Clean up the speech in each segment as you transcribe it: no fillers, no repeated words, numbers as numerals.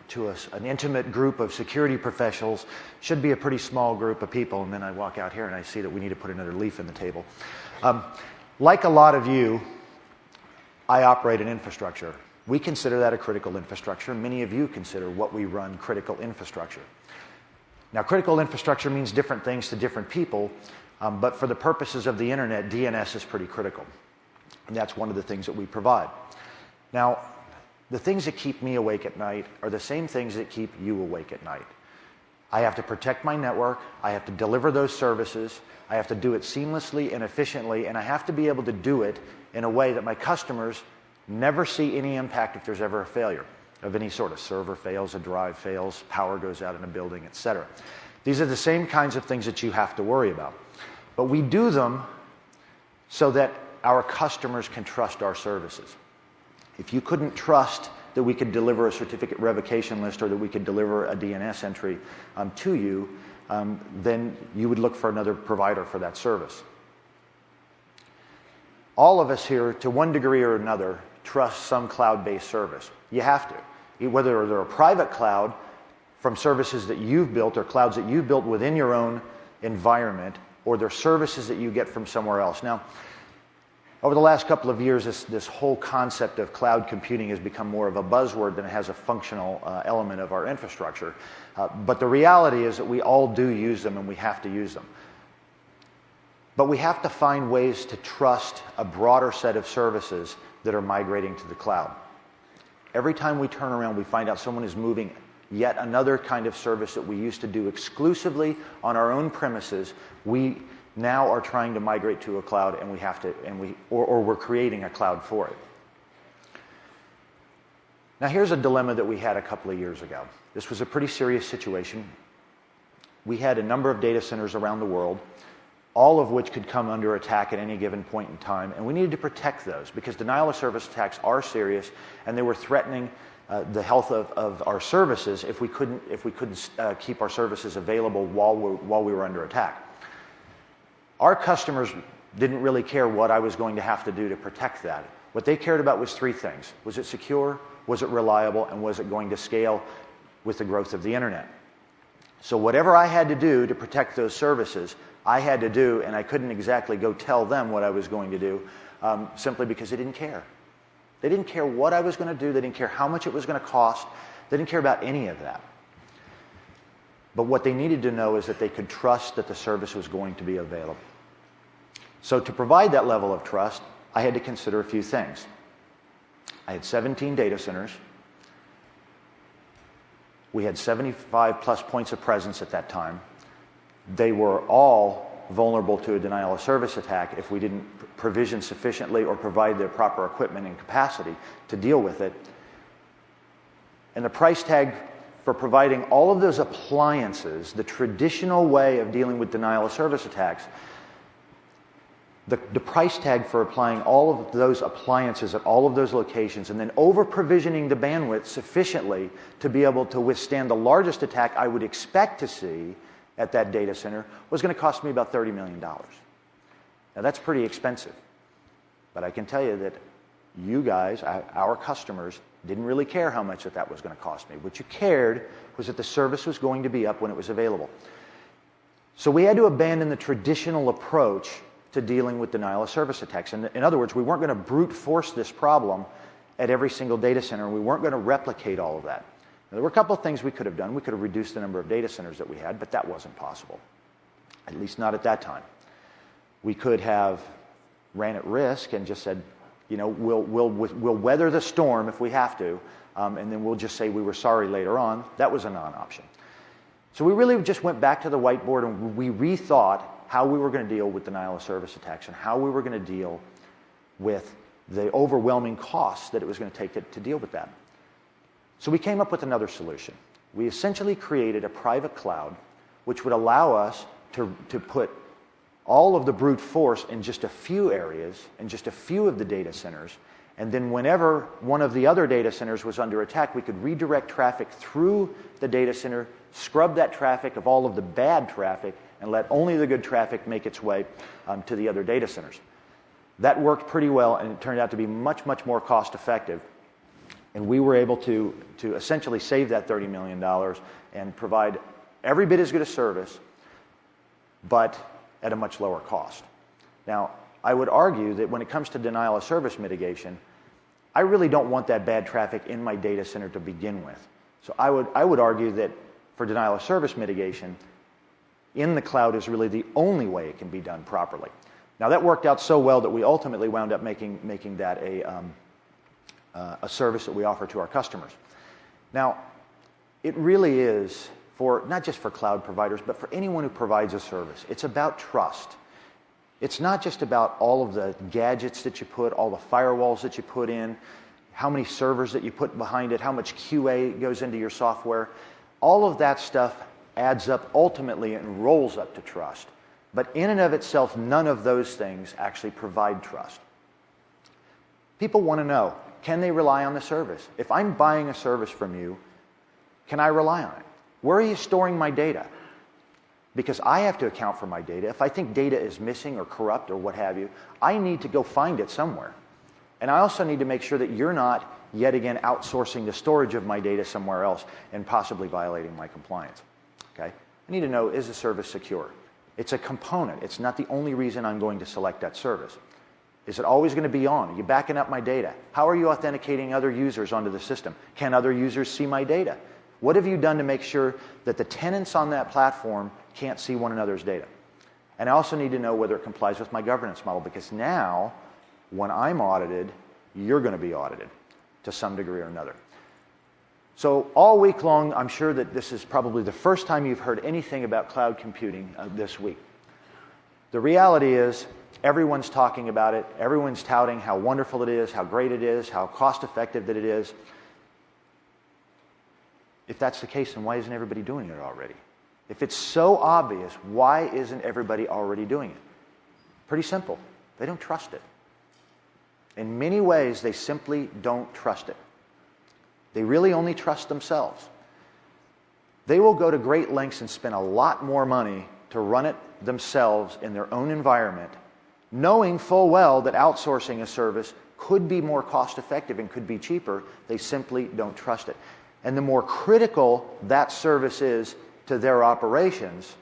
to an intimate group of security professionals. Should be a pretty small group of people, and then I walk out here and I see that we need to put another leaf in the table. Like a lot of you, I operate an infrastructure. We consider that a critical infrastructure. Many of you consider what we run critical infrastructure. Now, critical infrastructure means different things to different people, but for the purposes of the internet, DNS is pretty critical. And that's one of the things that we provide. Now, the things that keep me awake at night are the same things that keep you awake at night. I have to protect my network, I have to deliver those services, I have to do it seamlessly and efficiently, and I have to be able to do it in a way that my customers never see any impact if there's ever a failure of any sort. A server fails, a drive fails, power goes out in a building, etc. These are the same kinds of things that you have to worry about. But we do them so that our customers can trust our services. If you couldn't trust that we could deliver a certificate revocation list or that we could deliver a DNS entry to you, then you would look for another provider for that service. All of us here, to one degree or another, trust some cloud-based service. You have to. Whether they're a private cloud from services that you've built or clouds that you've built within your own environment, or they're services that you get from somewhere else. Now, over the last couple of years, this whole concept of cloud computing has become more of a buzzword than it has a functional element of our infrastructure. But the reality is that we all do use them and we have to use them. But we have to find ways to trust a broader set of services that are migrating to the cloud. Every time we turn around, we find out someone is moving yet another kind of service that we used to do exclusively on our own premises. We now are trying to migrate to a cloud, and we have to, or we're creating a cloud for it. Now, here's a dilemma that we had a couple of years ago. This was a pretty serious situation. We had a number of data centers around the world, all of which could come under attack at any given point in time, and we needed to protect those because denial of service attacks are serious, and they were threatening the health of our services if we couldn't keep our services available while we were under attack. Our customers didn't really care what I was going to have to do to protect that. What they cared about was three things. Was it secure? Was it reliable? And was it going to scale with the growth of the internet? So whatever I had to do to protect those services, I had to do, and I couldn't exactly go tell them what I was going to do simply because they didn't care. They didn't care what I was going to do. They didn't care how much it was going to cost. They didn't care about any of that. But what they needed to know is that they could trust that the service was going to be available. So to provide that level of trust, I had to consider a few things. I had 17 data centers. We had 75 plus points of presence at that time. They were all vulnerable to a denial of service attack if we didn't provision sufficiently or provide the proper equipment and capacity to deal with it. And the price tag for providing all of those appliances, the traditional way of dealing with denial of service attacks, the price tag for applying all of those appliances at all of those locations and then over-provisioning the bandwidth sufficiently to be able to withstand the largest attack I would expect to see at that data center was going to cost me about $30 million. Now that's pretty expensive. But I can tell you that you guys, our customers, didn't really care how much that was going to cost me. What you cared was that the service was going to be up when it was available. So we had to abandon the traditional approach to dealing with denial of service attacks. In other words, we weren't going to brute force this problem at every single data center, and we weren't going to replicate all of that. Now, there were a couple of things we could have done. We could have reduced the number of data centers that we had, but that wasn't possible, at least not at that time. We could have ran at risk and just said, you know, we'll weather the storm if we have to, and then we'll just say we were sorry later on. That was a non-option. So we really just went back to the whiteboard and we rethought how we were going to deal with denial of service attacks and how we were going to deal with the overwhelming costs that it was going to take to deal with that. So we came up with another solution. We essentially created a private cloud which would allow us to put all of the brute force in just a few areas, in just a few of the data centers, and then whenever one of the other data centers was under attack, we could redirect traffic through the data center, scrub that traffic of all of the bad traffic, and let only the good traffic make its way to the other data centers. That worked pretty well, and it turned out to be much, much more cost effective. And we were able to essentially save that $30 million and provide every bit as good a service, but at a much lower cost. Now, I would argue that when it comes to denial of service mitigation, I really don't want that bad traffic in my data center to begin with. So I would argue that for denial of service mitigation, in the cloud is really the only way it can be done properly. Now, that worked out so well that we ultimately wound up making that a service that we offer to our customers. Now, it really is for not just for cloud providers, but for anyone who provides a service. It's about trust. It's not just about all of the gadgets that you put, all the firewalls that you put in, how many servers that you put behind it, how much QA goes into your software. All of that stuff adds up ultimately and rolls up to trust. But in and of itself, none of those things actually provide trust. People want to know, can they rely on the service? If I'm buying a service from you, can I rely on it? Where are you storing my data? Because I have to account for my data. If I think data is missing or corrupt or what have you, I need to go find it somewhere. And I also need to make sure that you're not, yet again, outsourcing the storage of my data somewhere else and possibly violating my compliance. Okay? I need to know, is the service secure? It's a component. It's not the only reason I'm going to select that service. Is it always going to be on? Are you backing up my data? How are you authenticating other users onto the system? Can other users see my data? What have you done to make sure that the tenants on that platform can't see one another's data? And I also need to know whether it complies with my governance model, because now, when I'm audited, you're going to be audited to some degree or another. So all week long, I'm sure that this is probably the first time you've heard anything about cloud computing this week. The reality is, everyone's talking about it. Everyone's touting how wonderful it is, how great it is, how cost-effective that it is. If that's the case, then why isn't everybody doing it already? If it's so obvious, why isn't everybody already doing it? Pretty simple. They don't trust it. In many ways, they simply don't trust it. They really only trust themselves. They will go to great lengths and spend a lot more money to run it themselves in their own environment, knowing full well that outsourcing a service could be more cost-effective and could be cheaper. They simply don't trust it. And the more critical that service is to their operations,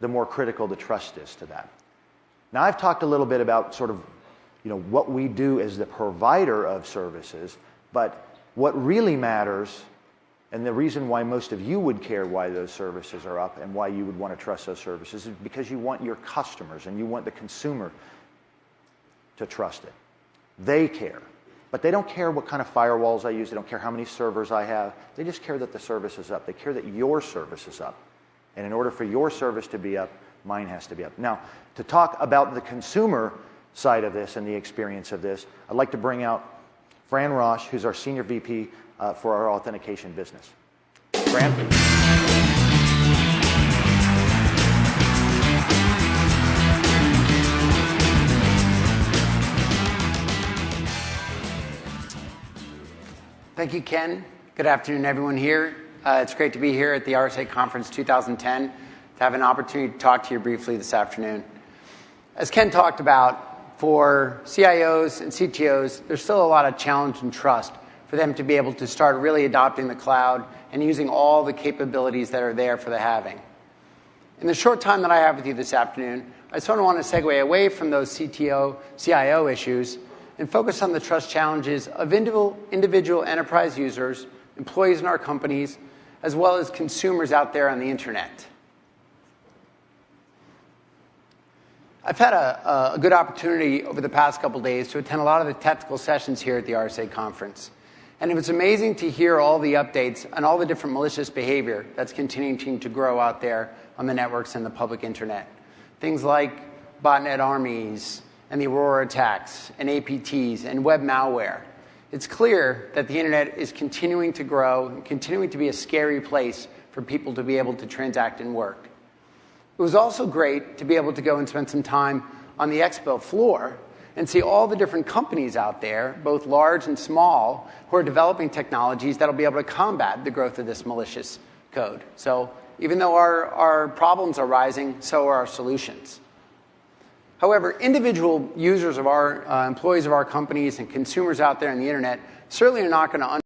the more critical the trust is to that. Now, I've talked a little bit about sort of, what we do as the provider of services, but what really matters, and the reason why most of you would care why those services are up and why you would want to trust those services, is because you want your customers and you want the consumer to trust it. They care. But they don't care what kind of firewalls I use. They don't care how many servers I have. They just care that the service is up. They care that your service is up. And in order for your service to be up, mine has to be up. Now, to talk about the consumer side of this and the experience of this, I'd like to bring out Fran Rosh, who's our Senior VP for our authentication business. Fran, please. Thank you, Ken. Good afternoon, everyone here. It's great to be here at the RSA Conference 2010 to have an opportunity to talk to you briefly this afternoon. As Ken talked about, for CIOs and CTOs, there's still a lot of challenge and trust for them to be able to start really adopting the cloud and using all the capabilities that are there for the having. In the short time that I have with you this afternoon, I sort of want to segue away from those CIO issues and focus on the trust challenges of individual enterprise users, employees in our companies, as well as consumers out there on the internet. I've had a good opportunity over the past couple days to attend a lot of the technical sessions here at the RSA conference. And it was amazing to hear all the updates and all the different malicious behavior that's continuing to grow out there on the networks and the public internet. Things like botnet armies, and the Aurora attacks, and APTs, and web malware. It's clear that the internet is continuing to grow and continuing to be a scary place for people to be able to transact and work. It was also great to be able to go and spend some time on the expo floor and see all the different companies out there, both large and small, who are developing technologies that will be able to combat the growth of this malicious code. So even though our problems are rising, so are our solutions. However, individual users of our employees of our companies and consumers out there on the internet certainly are not going to